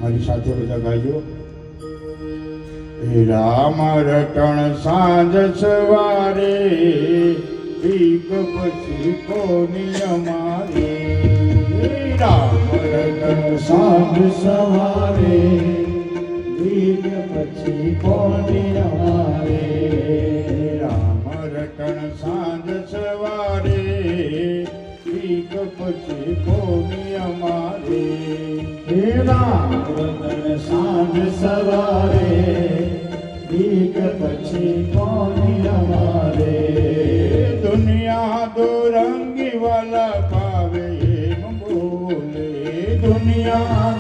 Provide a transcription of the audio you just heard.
મારી સાથે બધા ગાજો. રામ રટણ સાંજ સવારે ભીખ પછી કોની અમારે. રામ રટણ સાંજ સવારે ભીખ પછી કોની અમારે. રામ રટણ સાંજ સવારે ભીખ પછી કોની અમારે. હે રામ રટણ સાંજ સવારે ભીખ પછી કોની અમારે. દુનિયા દો રંગી વાલા પાવે એમ બોલે. દુનિયા